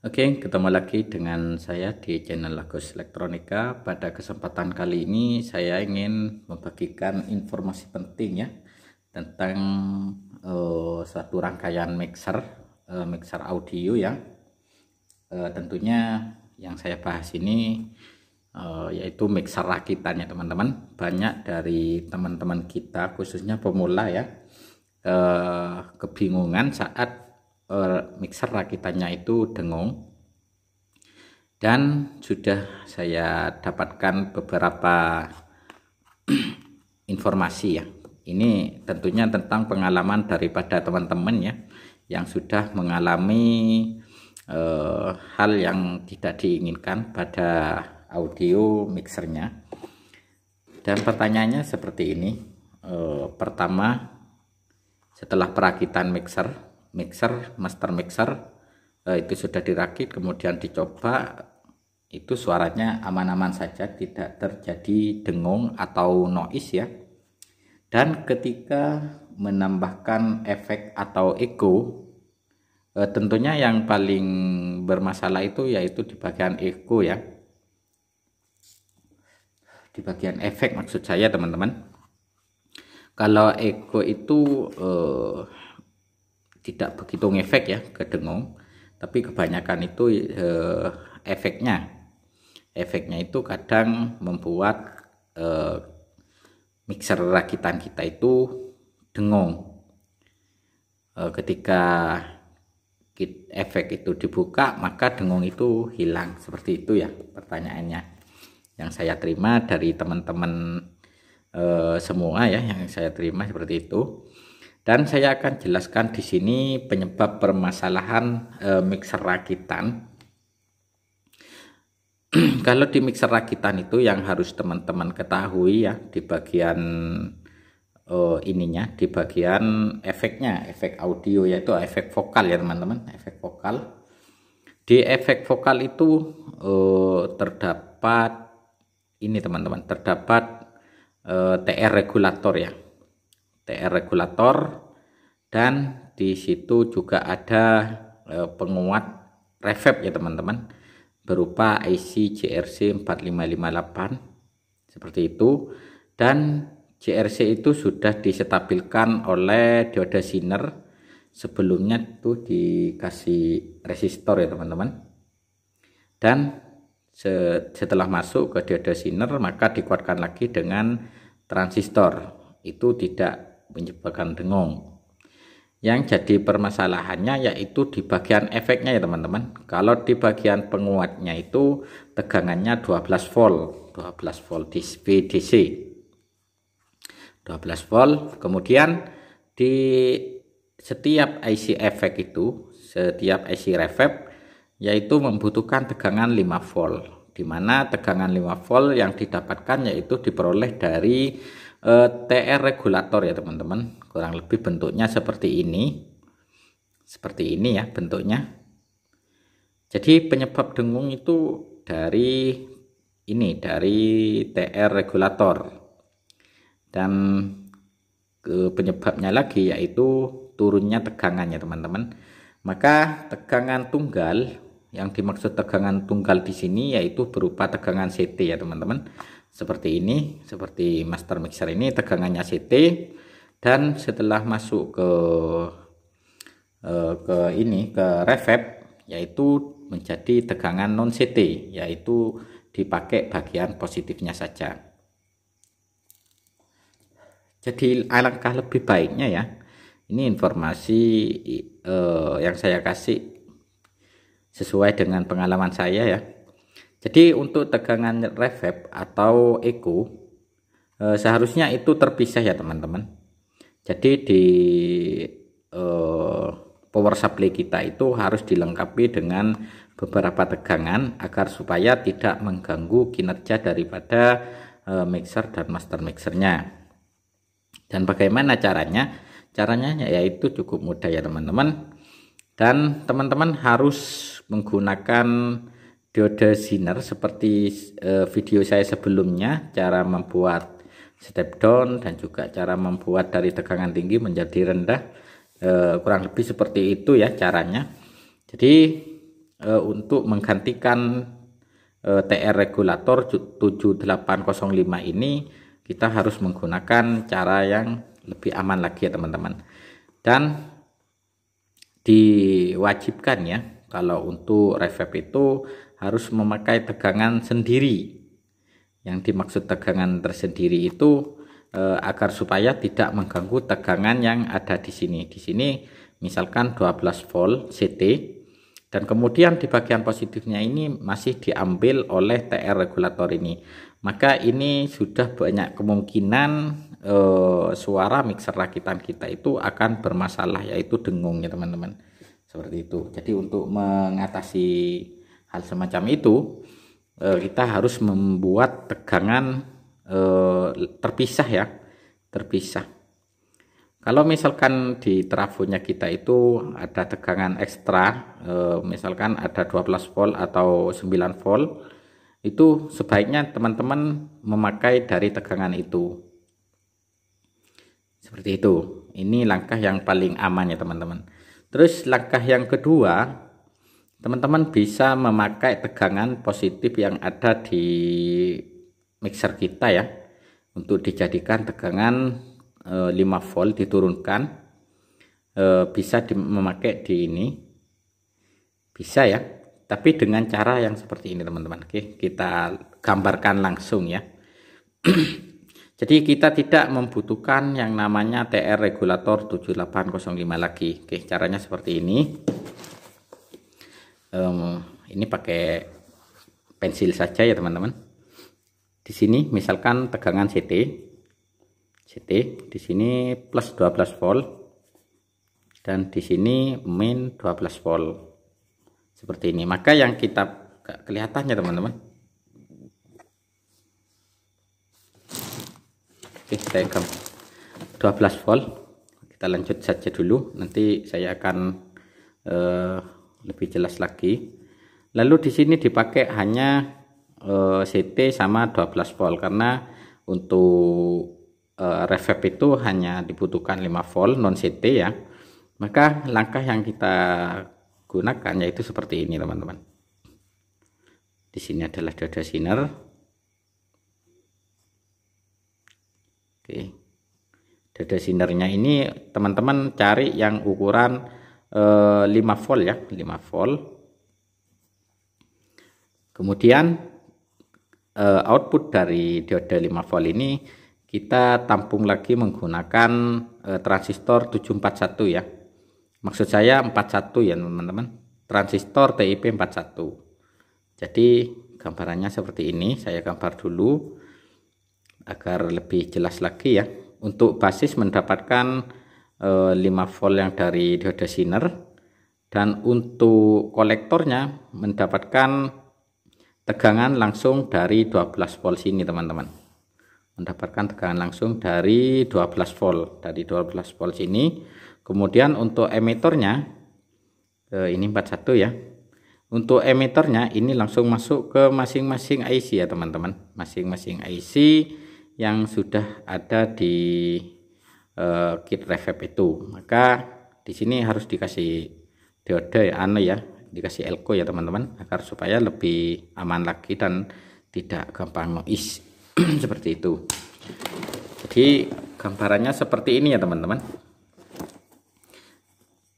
Oke, ketemu lagi dengan saya di channel Agus Elektronika. Pada kesempatan kali ini saya ingin membagikan informasi penting ya tentang suatu rangkaian mixer audio ya. Tentunya yang saya bahas ini yaitu mixer rakitan ya teman-teman. Banyak dari teman-teman kita khususnya pemula ya kebingungan saat mixer rakitannya itu dengung, dan sudah saya dapatkan beberapa informasi ya. Ini tentunya tentang pengalaman daripada teman-teman ya yang sudah mengalami hal yang tidak diinginkan pada audio mixernya. Dan pertanyaannya seperti ini. Pertama, setelah perakitan master mixer itu sudah dirakit, kemudian dicoba, itu suaranya aman-aman saja, tidak terjadi dengung atau noise ya. Dan ketika menambahkan efek atau echo, tentunya yang paling bermasalah itu yaitu di bagian echo ya, di bagian efek maksud saya teman-teman. Kalau echo itu tidak begitu ngefek ya ke dengung, tapi kebanyakan itu efeknya itu kadang membuat mixer rakitan kita itu dengung. Ketika efek itu dibuka, maka dengung itu hilang. Seperti itu ya pertanyaannya yang saya terima dari teman-teman semua ya, yang saya terima seperti itu. Dan saya akan jelaskan di sini penyebab permasalahan mixer rakitan. Kalau di mixer rakitan itu yang harus teman-teman ketahui ya, di bagian ininya, di bagian efeknya, efek audio, yaitu efek vokal ya teman-teman, efek vokal. Di efek vokal itu terdapat ini teman-teman, terdapat TR regulator ya, TR regulator, dan di situ juga ada penguat reverb ya teman-teman, berupa IC JRC 4558 seperti itu. Dan JRC itu sudah disetabilkan oleh dioda Zener, sebelumnya itu dikasih resistor ya teman-teman. Dan setelah masuk ke dioda Zener, maka dikuatkan lagi dengan transistor, itu tidak menyebabkan dengung. Yang jadi permasalahannya yaitu di bagian efeknya ya teman-teman. Kalau di bagian penguatnya itu tegangannya 12 volt di VDC, 12 volt. Kemudian di setiap IC efek itu, setiap IC reverb yaitu membutuhkan tegangan 5 volt, di mana tegangan 5 volt yang didapatkan yaitu diperoleh dari TR regulator ya teman-teman. Kurang lebih bentuknya seperti ini ya bentuknya. Jadi penyebab dengung itu dari ini, dari TR regulator. Dan penyebabnya lagi yaitu turunnya tegangannya teman-teman. Maka tegangan tunggal, yang dimaksud tegangan tunggal di sini yaitu berupa tegangan CT ya teman-teman. Seperti ini, seperti master mixer ini tegangannya CT, dan setelah masuk ke reverb yaitu menjadi tegangan non CT, yaitu dipakai bagian positifnya saja. Jadi alangkah lebih baiknya ya, ini informasi yang saya kasih sesuai dengan pengalaman saya ya. Jadi untuk tegangan reverb atau echo seharusnya itu terpisah ya teman-teman. Jadi di power supply kita itu harus dilengkapi dengan beberapa tegangan agar supaya tidak mengganggu kinerja daripada mixer dan master mixernya. Dan bagaimana caranya? Caranya yaitu cukup mudah ya teman-teman. Dan teman-teman harus menggunakan dioda Zener seperti video saya sebelumnya, cara membuat step down dan juga cara membuat dari tegangan tinggi menjadi rendah. Kurang lebih seperti itu ya caranya. Jadi untuk menggantikan TR regulator 7805 ini kita harus menggunakan cara yang lebih aman lagi ya teman-teman. Dan diwajibkan ya, kalau untuk reverb itu harus memakai tegangan sendiri. Yang dimaksud tegangan tersendiri itu agar supaya tidak mengganggu tegangan yang ada di sini. Di sini misalkan 12 volt CT, dan kemudian di bagian positifnya ini masih diambil oleh TR regulator ini. Maka ini sudah banyak kemungkinan suara mixer rakitan kita itu akan bermasalah, yaitu dengung ya teman-teman. Seperti itu. Jadi untuk mengatasi hal semacam itu, kita harus membuat tegangan terpisah ya, terpisah. Kalau misalkan di trafonya kita itu ada tegangan ekstra, misalkan ada 12 volt atau 9 volt, itu sebaiknya teman-teman memakai dari tegangan itu. Seperti itu. Ini langkah yang paling aman ya teman-teman. Terus langkah yang kedua, teman-teman bisa memakai tegangan positif yang ada di mixer kita ya, untuk dijadikan tegangan 5 volt diturunkan. Bisa memakai di ini, bisa ya, tapi dengan cara yang seperti ini teman-teman. Oke, kita gambarkan langsung ya. Jadi kita tidak membutuhkan yang namanya TR regulator 7805 lagi. Oke, caranya seperti ini. Ini pakai pensil saja ya teman-teman. Di sini misalkan tegangan CT di sini plus 12 volt, dan di sini min 12 volt. Seperti ini. Maka yang kita kelihatannya teman-teman. Oke, saya 12 volt. Kita lanjut saja dulu, nanti saya akan lebih jelas lagi. Lalu di sini dipakai hanya CT sama 12 volt, karena untuk reverb itu hanya dibutuhkan 5 volt non CT ya. Maka langkah yang kita gunakan yaitu seperti ini teman-teman. Di sini adalah dioda Zener. Oke, dioda Zenernya ini teman-teman cari yang ukuran 5 volt ya, 5 volt. Kemudian output dari dioda 5 volt ini kita tampung lagi menggunakan transistor 741 ya. Maksud saya 41 ya teman-teman, transistor TIP 41. Jadi gambarannya seperti ini, saya gambar dulu agar lebih jelas lagi ya. Untuk basis mendapatkan 5 volt yang dari dioda Zener, dan untuk kolektornya mendapatkan tegangan langsung dari 12 volt sini teman-teman. Mendapatkan tegangan langsung dari 12 volt, dari 12 volt sini. Kemudian untuk emitornya ini 41 ya. Untuk emitornya ini langsung masuk ke masing-masing IC ya teman-teman, masing-masing IC yang sudah ada di kit reverb itu. Maka di sini harus dikasih diode ya, dikasih elko ya teman-teman, agar supaya lebih aman lagi dan tidak gampang noise. Seperti itu. Jadi gambarannya seperti ini ya teman-teman.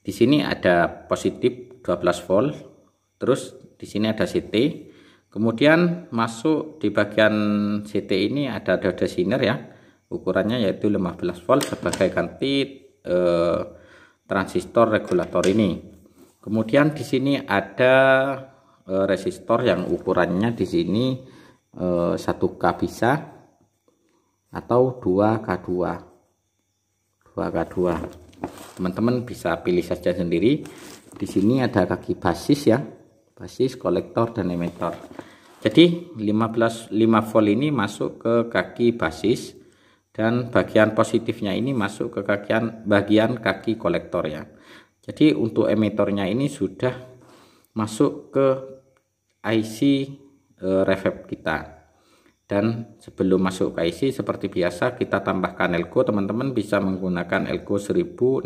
Di sini ada positif 12 volt, terus di sini ada CT, kemudian masuk di bagian CT ini ada dioda Zener ya, ukurannya yaitu 15 volt sebagai ganti transistor regulator ini. Kemudian di sini ada resistor yang ukurannya di sini 1K bisa atau 2K2. Teman-teman bisa pilih saja sendiri. Di sini ada kaki basis ya, basis, kolektor, dan emitor. Jadi 5 volt ini masuk ke kaki basis, dan bagian positifnya ini masuk ke bagian kaki kolektor ya. Jadi untuk emitornya ini sudah masuk ke IC reverb kita. Dan sebelum masuk ke IC seperti biasa kita tambahkan elko. Teman-teman bisa menggunakan elko 1016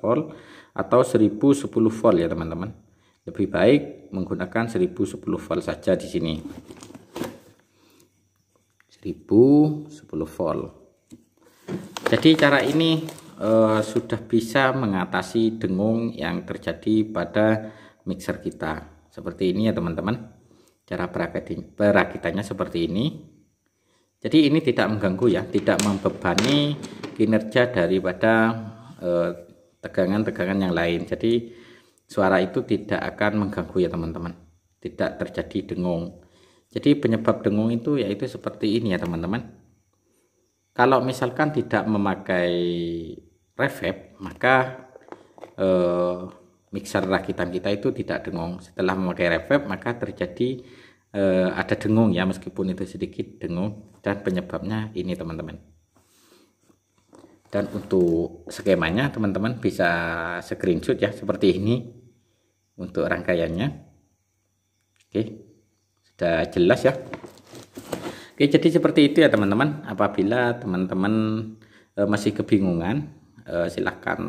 volt atau 1010 volt ya teman-teman. Lebih baik menggunakan 1010 volt saja di sini. 1010 volt. Jadi cara ini sudah bisa mengatasi dengung yang terjadi pada mixer kita. Seperti ini ya teman-teman. Cara perakitannya seperti ini. Jadi ini tidak mengganggu ya, tidak membebani kinerja daripada tegangan-tegangan yang lain. Jadi suara itu tidak akan mengganggu ya teman-teman. Tidak terjadi dengung. Jadi penyebab dengung itu yaitu seperti ini ya teman-teman. Kalau misalkan tidak memakai reverb, maka mixer rakitan kita itu tidak dengung. Setelah memakai reverb, maka terjadi ada dengung ya, meskipun itu sedikit dengung, dan penyebabnya ini teman-teman. Dan untuk skemanya teman-teman bisa screenshot ya, seperti ini untuk rangkaiannya. Oke, sudah jelas ya. Oke, jadi seperti itu ya teman-teman. Apabila teman-teman masih kebingungan, silahkan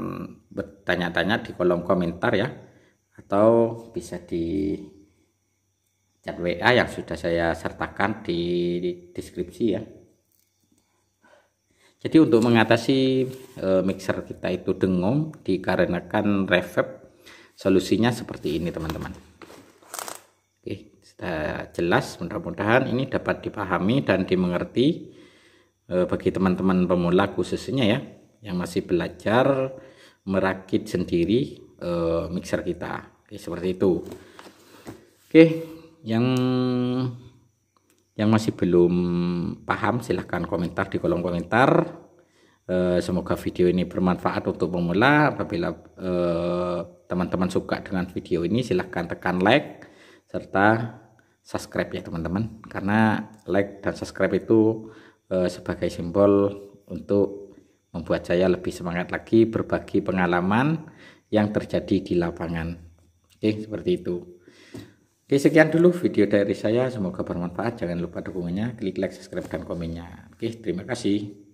bertanya-tanya di kolom komentar ya, atau bisa di chat WA yang sudah saya sertakan di deskripsi ya. Jadi untuk mengatasi mixer kita itu dengung dikarenakan reverb, solusinya seperti ini teman-teman. Oke, sudah jelas, mudah-mudahan ini dapat dipahami dan dimengerti bagi teman-teman pemula khususnya ya, yang masih belajar merakit sendiri mixer kita. Oke, seperti itu. Oke, yang masih belum paham silahkan komentar di kolom komentar. Semoga video ini bermanfaat untuk pemula. Apabila teman-teman suka dengan video ini, silahkan tekan like serta subscribe ya teman-teman, karena like dan subscribe itu sebagai simbol untuk membuat saya lebih semangat lagi berbagi pengalaman yang terjadi di lapangan. Oke, seperti itu. Oke, sekian dulu video dari saya, semoga bermanfaat. Jangan lupa dukungannya, klik like, subscribe, dan komennya. Oke, terima kasih.